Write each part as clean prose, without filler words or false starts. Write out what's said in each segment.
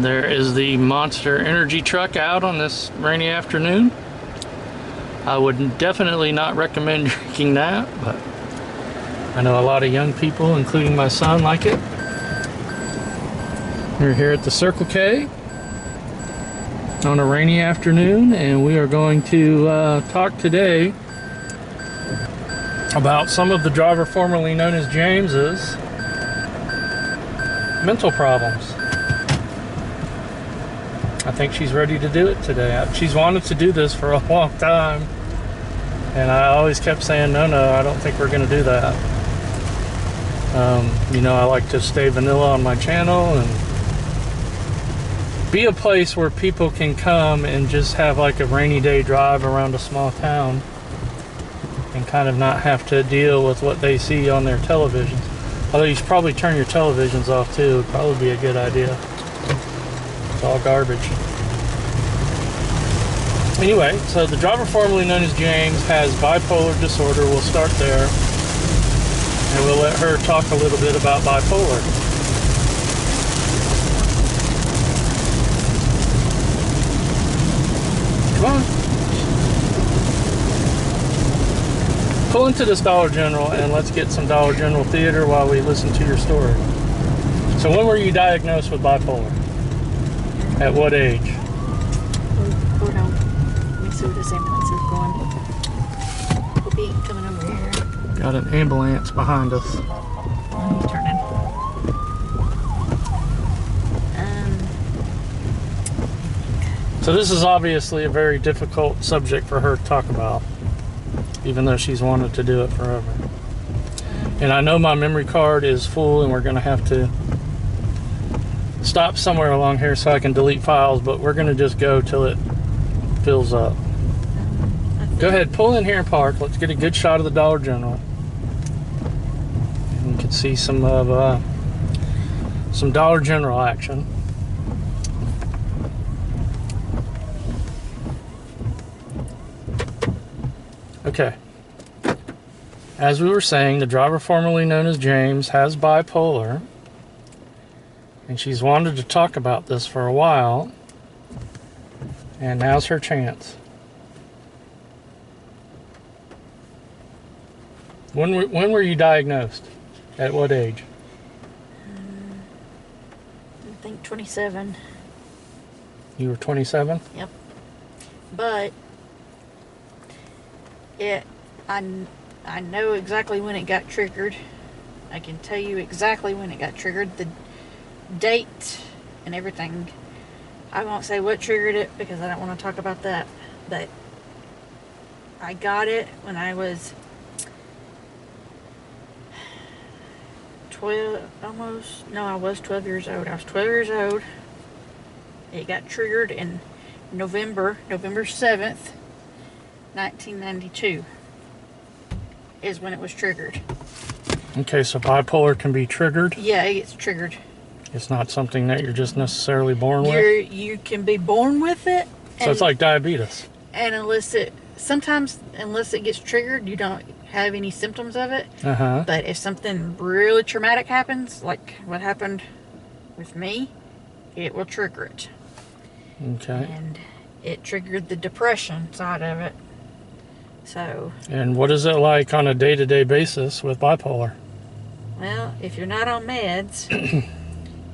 There is the Monster Energy truck out on this rainy afternoon. I would definitely not recommend drinking that, but I know a lot of young people, including my son, like it. We're here at the Circle K on a rainy afternoon, and we are going to talk today about some of the driver formerly known as James's mental problems. I think she's ready to do it today. She's wanted to do this for a long time, and I always kept saying, no, I don't think we're going to do that. You know, I like to stay vanilla on my channel and be a place where people can come and just have like a rainy day drive around a small town and kind of not have to deal with what they see on their televisions. Although you should probably turn your televisions off too. It would probably be a good idea. It's all garbage. Anyway, so the driver formerly known as James has bipolar disorder. We'll start there, and we'll let her talk a little bit about bipolar. Come on. Pull into this Dollar General and let's get some Dollar General theater while we listen to your story. So when were you diagnosed with bipolar? At what age? Hold on. Let me see where this ambulance is going. We'll be coming over here. Got an ambulance behind us. Let me turn in. So this is obviously a very difficult subject for her to talk about, even though she's wanted to do it forever. And I know my memory card is full and we're going to have to stop somewhere along here so I can delete files, but we're going to just go till it fills up. Go ahead, pull in here and park. Let's get a good shot of the Dollar General. And you can see some of some Dollar General action. Okay. As we were saying, the driver formerly known as James has bipolar. And she's wanted to talk about this for a while. And now's her chance. When were you diagnosed? At what age? I think 27. You were 27? Yep. But I know exactly when it got triggered. I can tell you exactly when it got triggered. The date and everything. I won't say what triggered it because I don't want to talk about that, but I got it when I was 12 almost. No, I was 12 years old. I was 12 years old. It got triggered in November 7th 1992 is when it was triggered. Okay, so bipolar can be triggered? Yeah, it gets triggered. It's not something that you're just necessarily born with? You can be born with it. So it's like diabetes. And unless it gets triggered, you don't have any symptoms of it. Uh-huh. But if something really traumatic happens, like what happened with me, it will trigger it. Okay. And it triggered the depression side of it. So. And what is it like on a day-to-day basis with bipolar? Well, if you're not on meds,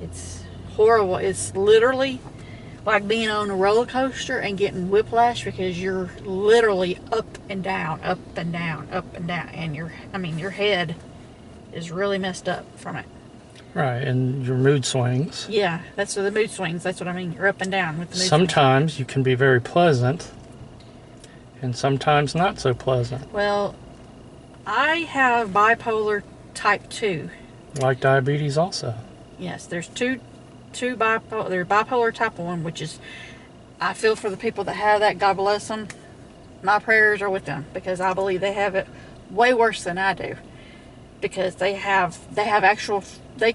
it's horrible. It's literally like being on a roller coaster and getting whiplash because you're literally up and down, up and down, up and down, and your head is really messed up from it. Right, and your mood swings. Yeah, that's the mood swings. That's what I mean. You're up and down with the mood Sometimes you can be very pleasant, and sometimes not so pleasant. Well, I have bipolar type 2. Like diabetes also. Yes, there's two bipolar. There's bipolar type 1, which is, I feel for the people that have that. God bless them. My prayers are with them because I believe they have it way worse than I do. Because they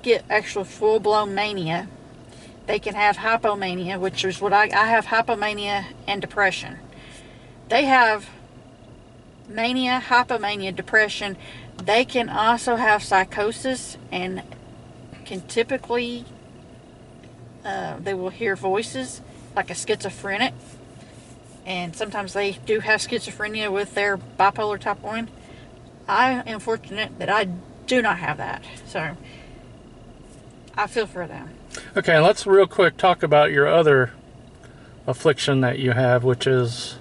get actual full-blown mania. They can have hypomania, which is what I have hypomania and depression. They have mania, hypomania, depression. They can also have psychosis and can typically They will hear voices like a schizophrenic. And sometimes they do have schizophrenia with their bipolar type 1. I am fortunate that I do not have that. So I feel for them. Okay, let's real quick talk about your other affliction that you have, which is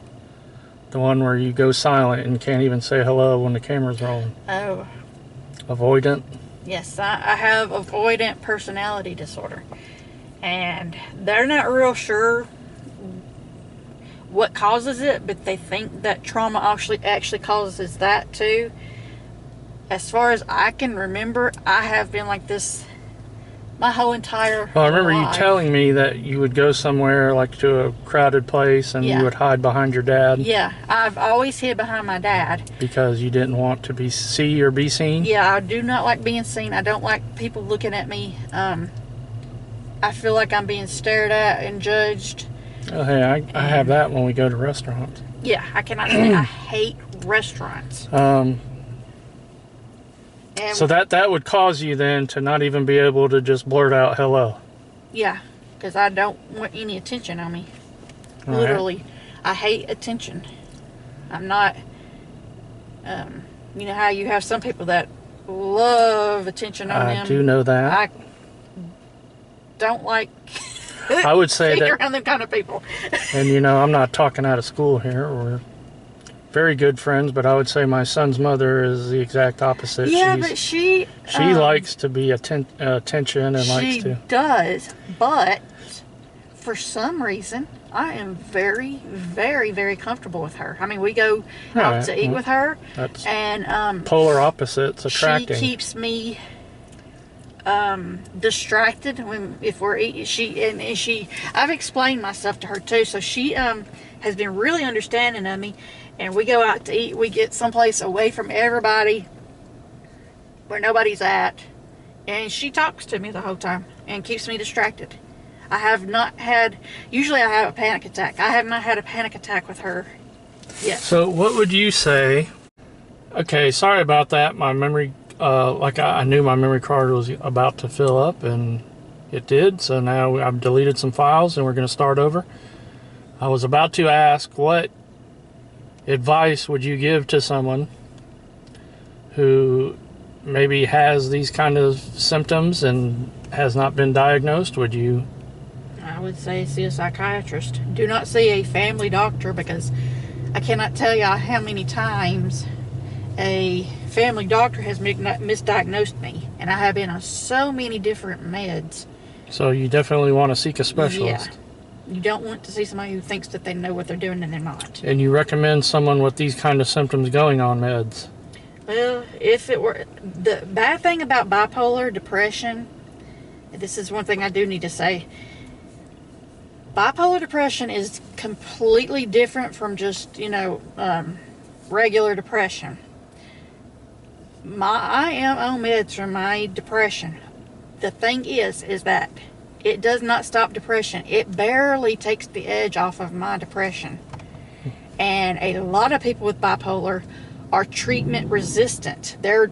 the one where you go silent and can't even say hello when the camera's rolling. Oh. Avoidant? Yes, I have avoidant personality disorder. And they're not real sure what causes it, but they think that trauma actually causes that too. As far as I can remember, I have been like this my whole entire Well, I remember life. you telling me that you would go somewhere like to a crowded place and Yeah. you would hide behind your dad. Yeah, I've always hid behind my dad. Because you didn't want to be seen? Yeah, I do not like being seen. I don't like people looking at me. I feel like I'm being stared at and judged. Oh, hey, I have that when we go to restaurants. Yeah, I cannot say I hate restaurants. And So that would cause you then to not even be able to just blurt out hello. yeah, because I don't want any attention on me. All right. Literally, I hate attention. I'm not, you know how you have some people that love attention on them? I do know that. I don't like I would say being that, around them kind of people. and you know, I'm not talking out of school here. We're very good friends, but I would say my son's mother is the exact opposite. Yeah, but she likes to be attention and likes she to. does, but for some reason, I am very, very, very comfortable with her. I mean, we go out Right, to eat with her, That's and polar opposites attracting. she keeps me distracted if we're eating. I've explained myself to her too, so she has been really understanding of me. And we go out to eat. We get someplace away from everybody, where nobody's at, and she talks to me the whole time and keeps me distracted. I have not had. Usually, I have a panic attack. I have not had a panic attack with her yet. So, what would you say? Okay, sorry about that. My memory, I knew my memory card was about to fill up, and it did. So now I've deleted some files, and we're going to start over. I was about to ask, what advice would you give to someone who maybe has these kind of symptoms and has not been diagnosed? Would you? I would say see a psychiatrist. Do not see a family doctor, because I cannot tell you how many times a family doctor has misdiagnosed me, and I have been on so many different meds. So you definitely want to seek a specialist. Yeah. You don't want to see somebody who thinks that they know what they're doing and they're not. And you recommend someone with these kind of symptoms going on meds? Well, if it were... The bad thing about bipolar depression, this is one thing I do need to say. Bipolar depression is completely different from just, regular depression. I am on meds for my depression. The thing is that it does not stop depression. It barely takes the edge off of my depression. And a lot of people with bipolar are treatment resistant. Their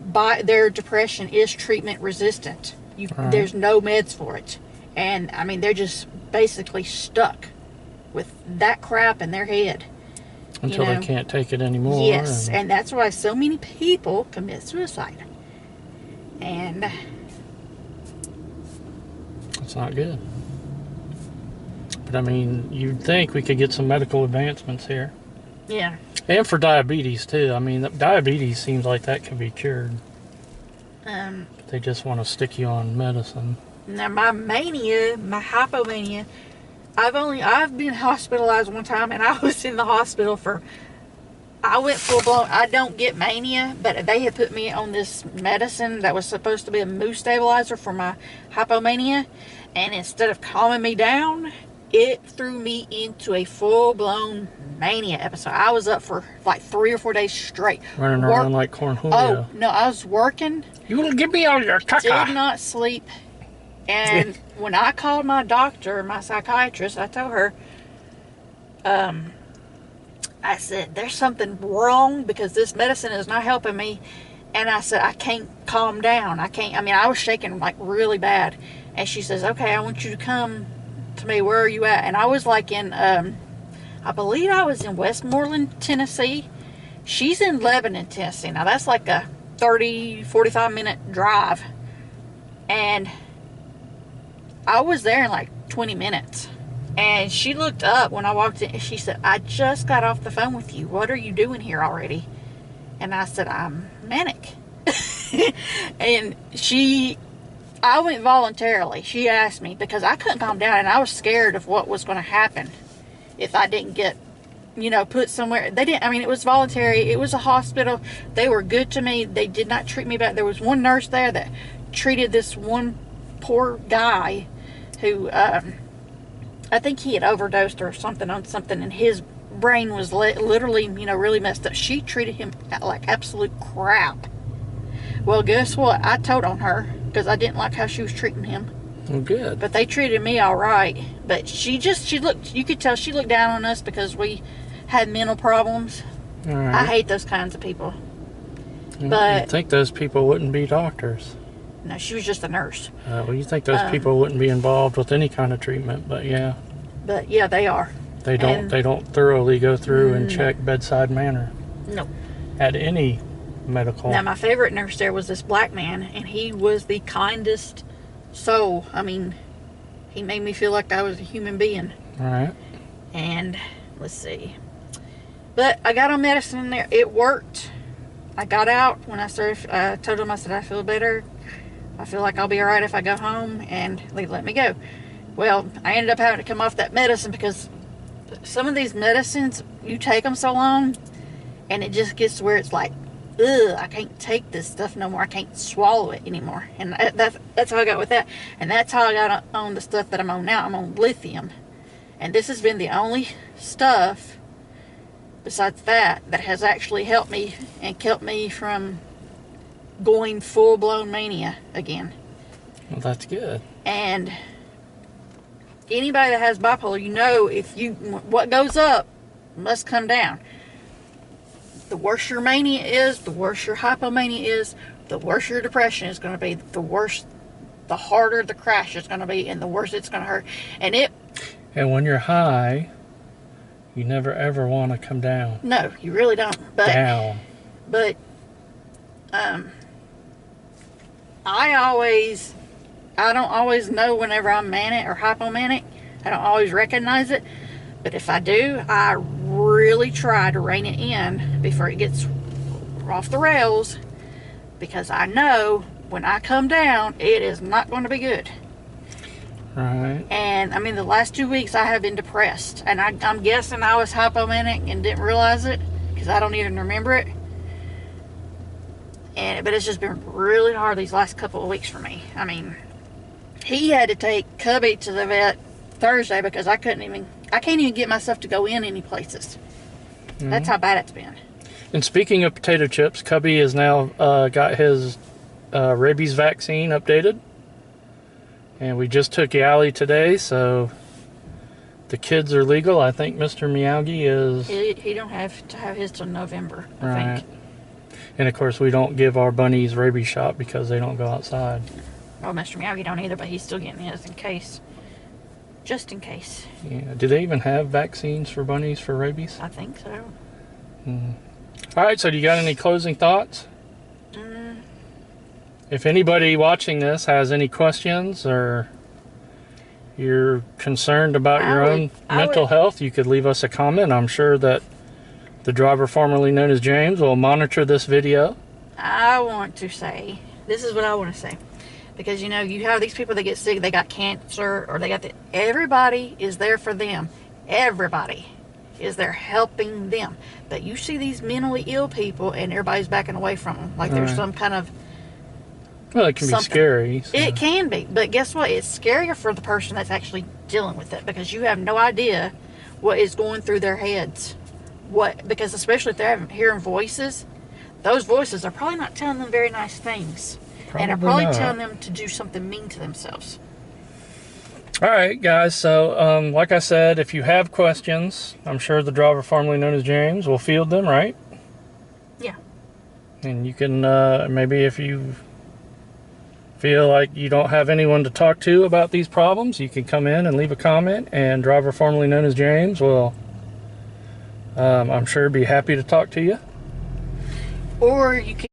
depression is treatment resistant. Right. There's no meds for it. And, I mean, they're just basically stuck with that crap in their head. Until they can't take it anymore. Yes, and that's why so many people commit suicide. And it's not good. But I mean, you'd think we could get some medical advancements here. yeah. And for diabetes too. I mean, diabetes seems like that can be cured. But they just want to stick you on medicine. Now my hypomania, I've been hospitalized one time, and I was in the hospital I went full blown. I don't get mania, but they had put me on this medicine that was supposed to be a mood stabilizer for my hypomania, and instead of calming me down, it threw me into a full blown mania episode. I was up for like 3 or 4 days straight. Running around like cornholio. Oh, no, I was working. You will give me all your caca. Did not sleep. And when I called my doctor, my psychiatrist, I told her, I said, there's something wrong because this medicine is not helping me. And I said, I can't calm down. I was shaking like really bad. And she says, okay, I want you to come to me, where are you at? And I was like in, I believe I was in Westmoreland, Tennessee. She's in Lebanon, Tennessee. Now, that's like a 45-minute drive. And I was there in like 20 minutes. And she looked up when I walked in. She said, I just got off the phone with you. What are you doing here already? And I said, I'm manic. And I went voluntarily. She asked me because I couldn't calm down, and I was scared of what was going to happen if I didn't get, put somewhere. They didn't, it was voluntary. It was a hospital. They were good to me. They did not treat me bad. There was one nurse there that treated this one poor guy who, I think he had overdosed or something on something, and his brain was literally, really messed up. She treated him like absolute crap. Well, guess what? I told on her because I didn't like how she was treating him. Well, good. But they treated me all right. But she looked, you could tell she looked down on us because we had mental problems. All right. I hate those kinds of people. But you think those people wouldn't be doctors? No, she was just a nurse. Well, you think those people wouldn't be involved with any kind of treatment, but yeah. But yeah, they are. They don't thoroughly go through and check bedside manner. No. At any medical. Now, my favorite nurse there was this black man, and he was the kindest soul. He made me feel like I was a human being. All right. And let's see. But I got on medicine in there. It worked. I got out when I started. I told him, I said, I feel better. I feel like I'll be all right if I go home, and they let me go. Well, I ended up having to come off that medicine because some of these medicines, you take them so long, and it just gets to where it's like, ugh, I can't take this stuff no more. I can't swallow it anymore. And that's how I got with that. And that's how I got on the stuff that I'm on now. I'm on lithium. And this has been the only stuff besides that has actually helped me and kept me from going full-blown mania again. Well, that's good. And anybody that has bipolar, what goes up must come down. The worse your mania is, the worse your hypomania is, the worse your depression is going to be, the harder the crash is going to be, and the worse it's going to hurt. And when you're high, you never ever want to come down. No, you really don't. Down. But I don't always know whenever I'm manic or hypomanic. I don't always recognize it. But if I do, I really try to rein it in before it gets off the rails, because I know when I come down, it is not going to be good. Right. And the last 2 weeks I have been depressed, and I'm guessing I was hypomanic and didn't realize it because I don't even remember it. But it's just been really hard these last couple of weeks for me. He had to take Cubby to the vet Thursday because I can't even get myself to go in any places. Mm-hmm. That's how bad it's been. And speaking of potato chips, Cubby has now got his rabies vaccine updated. And we just took Yali today, so the kids are legal. I think Mr. Miyagi is... He don't have to have his till November, I think. And, of course, we don't give our bunnies rabies shot because they don't go outside. Oh, Mr. Miyagi don't either, but he's still getting his in case. Just in case. Yeah. Do they even have vaccines for bunnies for rabies? I think so. All right, so do you got any closing thoughts? If anybody watching this has any questions or you're concerned about your own mental health, you could leave us a comment. I'm sure that the driver formerly known as James will monitor this video. I want to say, this is what I want to say. Because, you have these people that get sick, they got cancer, or everybody is there for them. Everybody is there helping them. But you see these mentally ill people, and everybody's backing away from them. Like there's some kind of... Well, it can be scary. So. It can be. But guess what? It's scarier for the person that's actually dealing with it. Because you have no idea what is going through their heads. Because especially if they're hearing voices, those voices are probably not telling them very nice things. And are probably telling them to do something mean to themselves. All right, guys. So, like I said, if you have questions, I'm sure the driver formerly known as James will field them, right? Yeah. And you can, maybe if feel like you don't have anyone to talk to about these problems, you can come in and leave a comment, and driver formerly known as James will, I'm sure, be happy to talk to you. Or you can